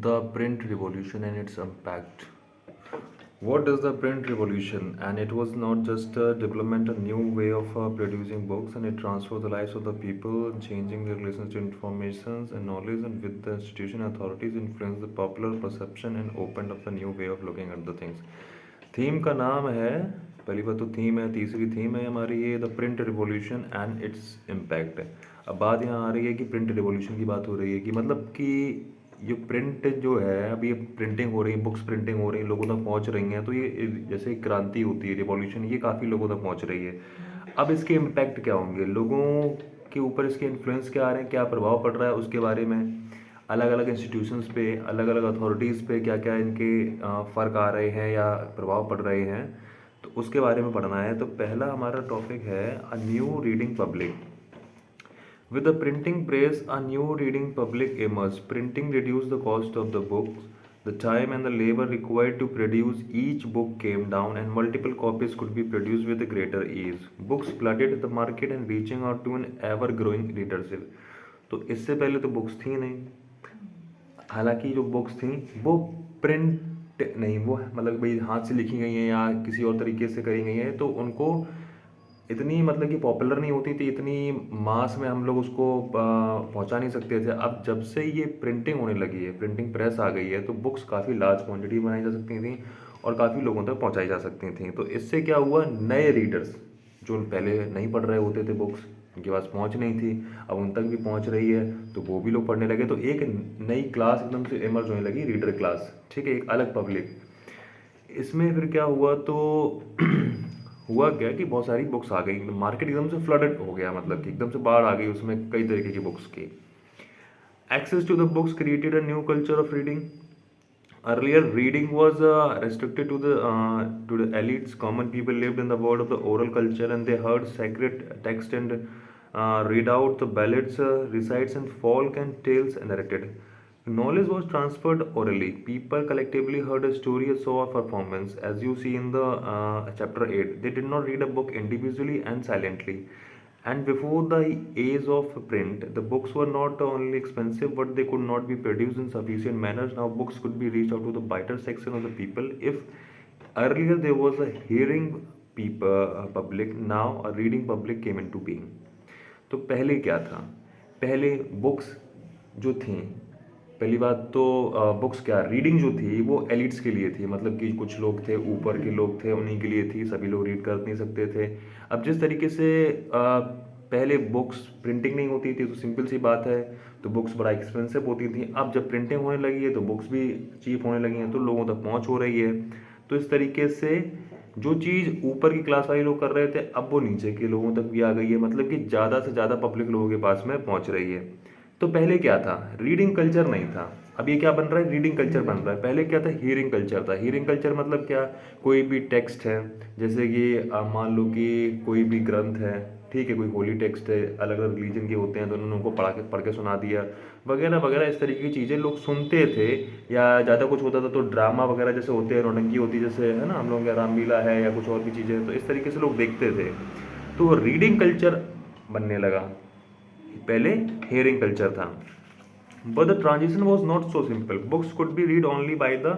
The print revolution and its impact. What is the print revolution? And it was not just a development, a new way of producing books, and it transformed the lives of the people, changing their relations to information and knowledge, and with the institution authorities, influenced the popular perception and opened up a new way of looking at the things. Theme का नाम है, पहली बात तो theme है, तीसरी theme है हमारी ये the print revolution and its impact. अब बात यहाँ आ रही है कि प्रिंट रिवॉल्यूशन की बात हो रही है कि मतलब कि ये प्रिंट जो है, अभी ये प्रिंटिंग हो रही है, बुक्स प्रिंटिंग हो रही है, लोगों तक पहुंच रही हैं, तो ये जैसे क्रांति होती है, रिवॉल्यूशन, ये काफ़ी लोगों तक पहुंच रही है। अब इसके इम्पैक्ट क्या होंगे, लोगों के ऊपर इसके इन्फ्लुएंस क्या आ रहे हैं, क्या प्रभाव पड़ रहा है उसके बारे में, अलग अलग इंस्टीट्यूशंस पे, अलग अलग अथॉरिटीज़ पे क्या क्या इनके फ़र्क आ रहे हैं या प्रभाव पड़ रहे हैं, तो उसके बारे में पढ़ना है। तो पहला हमारा टॉपिक है a new reading public. With the printing press, a new reading public emerged. Printing reduced the cost of the books. The time and the labor required to produce each book came down, and multiple copies could be produced with greater ease. Books flooded the market and reaching out to an ever-growing readership. तो इससे पहले तो books थी नहीं, हालांकि जो books थी वो प्रिंट नहीं, वो मतलब भाई हाथ से लिखी गई हैं या किसी और तरीके से करी गई हैं, तो उनको इतनी मतलब कि पॉपुलर नहीं होती थी, इतनी मास में हम लोग उसको पहुंचा नहीं सकते थे। अब जब से ये प्रिंटिंग होने लगी है, प्रिंटिंग प्रेस आ गई है, तो बुक्स काफ़ी लार्ज क्वांटिटी बनाई जा सकती थी और काफ़ी लोगों तक पहुंचाई जा सकती थी। तो इससे क्या हुआ, नए रीडर्स जो पहले नहीं पढ़ रहे होते थे बुक्स, उनके पास पहुंच नहीं थी, अब उन तक भी पहुंच रही है, तो वो भी लोग पढ़ने लगे। तो एक नई क्लास एकदम से इमर्ज होने लगी, रीडर क्लास, ठीक है, एक अलग पब्लिक। इसमें फिर क्या हुआ, तो हुआ क्या कि बहुत सारी बुक्स आ गई, मार्केट एकदम से फ्लडेड हो गया, मतलब कि एकदम से बाढ़ आ गई उसमें कई तरीके की बुक्स की। Access to the books created a new culture of reading. Earlier, reading was restricted to the elites. Common people lived in the world of the oral culture, and they heard sacred text and read out the ballads, recites, and folk and tales narrated. Knowledge was transferred orally. People collectively heard a story, a saw a performance, as you see in the chapter 8. They did not read a book individually and silently. And before the age of print, the books were not only expensive, but they could not be produced in sufficient manners. Now, books could be reached out to the wider section of the people. If earlier there was a hearing public, now a reading public came into being. तो पहले क्या था, पहले books जो थी, पहली बात तो बुक्स क्या, रीडिंग जो थी वो एलिट्स के लिए थी, मतलब कि कुछ लोग थे, ऊपर के लोग थे, उन्हीं के लिए थी, सभी लोग रीड कर नहीं सकते थे। अब जिस तरीके से पहले बुक्स प्रिंटिंग नहीं होती थी, तो सिंपल सी बात है, तो बुक्स बड़ा एक्सपेंसिव होती थी। अब जब प्रिंटिंग होने लगी है तो बुक्स भी चीप होने लगी हैं, तो लोगों तक पहुंच हो रही है। तो इस तरीके से जो चीज़ ऊपर की क्लास वाले लोग कर रहे थे, अब वो नीचे के लोगों तक भी आ गई है, मतलब कि ज़्यादा से ज़्यादा पब्लिक लोगों के पास में पहुंच रही है। तो पहले क्या था, रीडिंग कल्चर नहीं था, अब ये क्या बन रहा है, रीडिंग कल्चर बन रहा है। पहले क्या था, हियरिंग कल्चर था। हियरिंग कल्चर मतलब क्या, कोई भी टेक्स्ट है, जैसे कि मान लो कि कोई भी ग्रंथ है, ठीक है, कोई होली टेक्स्ट है, अलग अलग रिलीजन के होते हैं, तो उन्होंने उनको पढ़ के सुना दिया, वगैरह वगैरह, इस तरीके की चीज़ें लोग सुनते थे। या ज़्यादा कुछ होता था तो ड्रामा वगैरह जैसे होते हैं, नौटंकी होती है, जैसे है ना, हम लोग क्या रामलीला है या कुछ और भी चीज़ें, तो इस तरीके से लोग देखते थे। तो रीडिंग कल्चर बनने लगा, पहले हेयरिंग कल्चर था। But the transition was not so simple. Books could be read only by the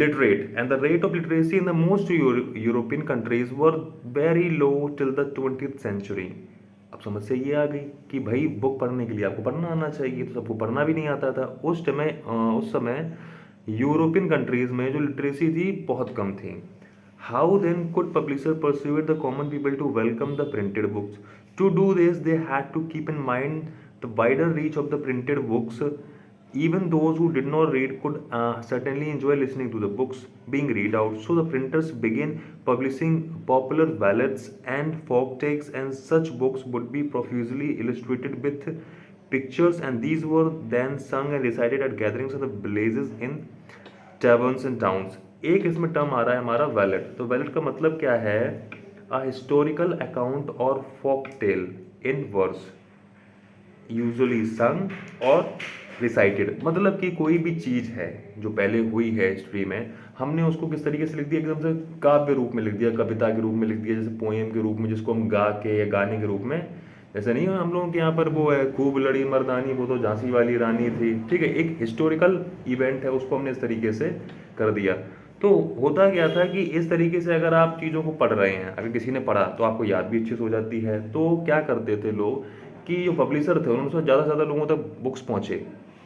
literate, and the rate of literacy in the most European countries were very low till the 20th century. अब समस्या ये आ गई कि भाई book पढ़ने के लिए आपको पढ़ना आना चाहिए, तो सबको पढ़ना भी नहीं आता था उस समय यूरोपियन कंट्रीज में जो लिटरेसी थी बहुत कम थी। How then could publishers persuade the common people to welcome the printed books? To do this, they had to keep in mind the wider reach of the printed books. Even those who did not read could certainly enjoy listening to the books being read out. So the printers began publishing popular ballads and folk tales, and such books would be profusely illustrated with pictures, and these were then sung and recited at gatherings of the villages in taverns and towns. एक इसमें term आ रहा है हमारा wallet. तो wallet का मतलब क्या है, अ हिस्टोरिकल अकाउंट और folk tale in verse, usually sung और रिसाइटेड। मतलब कि कोई भी चीज़ है जो पहले हुई है हिस्ट्री में, हमने उसको किस तरीके से लिख दिया, एकदम से काव्य रूप में लिख दिया, कविता के रूप में लिख दिया, जैसे पोएम के रूप में, जिसको हम गा के या गाने के रूप में ऐसा नहीं है हम लोगों के यहाँ पर वो है खूब लड़ी मर्दानी, वो तो झांसी वाली रानी थी, ठीक है, एक हिस्टोरिकल इवेंट है, उसको हमने इस तरीके से कर दिया। तो होता क्या था कि इस तरीके से अगर आप चीज़ों को पढ़ रहे हैं, अगर किसी ने पढ़ा तो आपको याद भी अच्छे से हो जाती है। तो क्या करते थे लोग कि जो पब्लिशर थे उनसे ज़्यादा से ज़्यादा लोगों तक बुक्स पहुँचे।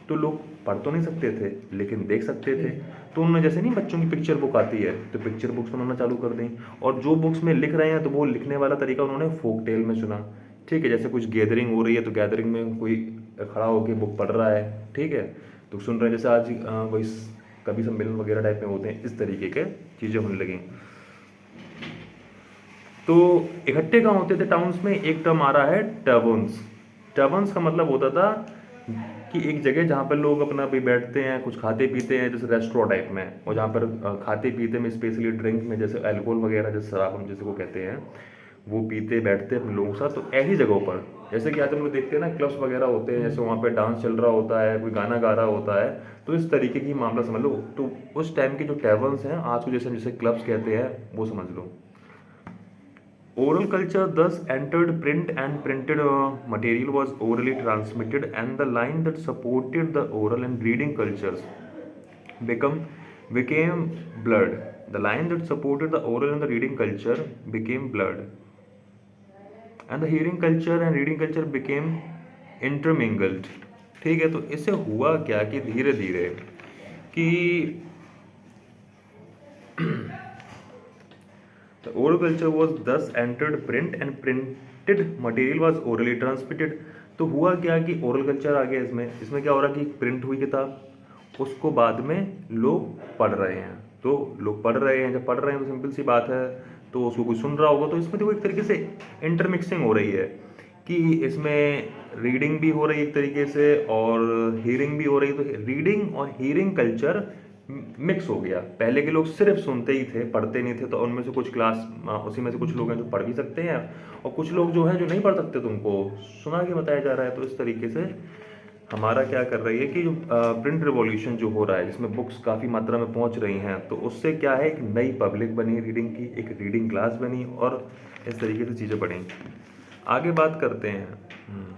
तो लोग पढ़ तो नहीं सकते थे लेकिन देख सकते थे। तो उन्होंने, जैसे नहीं बच्चों की पिक्चर बुक आती है, तो पिक्चर बुक्स बनाना चालू कर दी। और जो बुक्स में लिख रहे हैं तो वो लिखने वाला तरीका उन्होंने फोक टेल में चुना, ठीक है। जैसे कुछ गैदरिंग हो रही है तो गैदरिंग में कोई खड़ा होकर बुक पढ़ रहा है, ठीक है, तो सुन रहे हैं। जैसे आज वही कवि सम्मेलन वगैरह टाइप में होते हैं, इस तरीके के चीज़ें होने लगी। तो इकट्ठे कहाँ होते थे टाउन्स में, एक टर्म आ रहा है टर्बन्स। टर्बन्स का मतलब होता था कि एक जगह जहाँ पर लोग अपना भी बैठते हैं, कुछ खाते पीते हैं, जैसे रेस्टोरेंट टाइप में, और जहाँ पर खाते पीते में स्पेशली ड्रिंक में, जैसे अल्कोहल वगैरह, जैसे शराब हम जैसे को कहते हैं, वो पीते बैठते हैं अपने लोगों के साथ। तो ऐसी जगहों पर, जैसे कि आज हम लोग देखते हैं ना क्लब्स वगैरह होते हैं, जैसे वहाँ पे डांस चल रहा होता है, कोई गाना गा रहा होता है, तो इस तरीके की मामला समझ लो। तो उस टाइम के जो टैवर्न्स हैं, आज को जैसे जैसे क्लब्स कहते हैं, वो समझ लो। Oral culture thus entered print, and printed material was orally transmitted, and the line that supported the oral and reading cultures become became blurred. The line that supported the oral and the reading culture became blurred, and the hearing culture and reading culture became intermingled. ठीक है, तो इससे हुआ क्या कि धीरे धीरे कि the oral culture was thus entered print, and printed material was orally transmitted. तो हुआ क्या कि ओरल कल्चर आ गया इसमें। इसमें क्या हो रहा कि प्रिंट हुई किताब, उसको बाद में लोग पढ़ रहे हैं। तो लोग पढ़ रहे हैं, जब पढ़ रहे हैं तो सिंपल सी बात है, तो उसको कोई सुन रहा होगा। तो इसमें देखो एक तरीके से इंटरमिक्सिंग हो रही है कि इसमें रीडिंग भी हो रही है एक तरीके से, और हीयरिंग भी हो रही है। तो रीडिंग और हीयरिंग कल्चर मिक्स हो गया। पहले के लोग सिर्फ सुनते ही थे, पढ़ते नहीं थे। तो उनमें से कुछ क्लास, उसी में से कुछ लोग हैं जो पढ़ भी सकते हैं, और कुछ लोग जो हैं जो नहीं पढ़ सकते, तो उनको सुना के बताया जा रहा है। तो इस तरीके से हमारा क्या कर रही है कि जो प्रिंट रिवॉल्यूशन जो हो रहा है, जिसमें बुक्स काफ़ी मात्रा में पहुंच रही हैं, तो उससे क्या है, एक नई पब्लिक बनी रीडिंग की, एक रीडिंग क्लास बनी, और इस तरीके से चीज़ें बढ़ी। आगे बात करते हैं।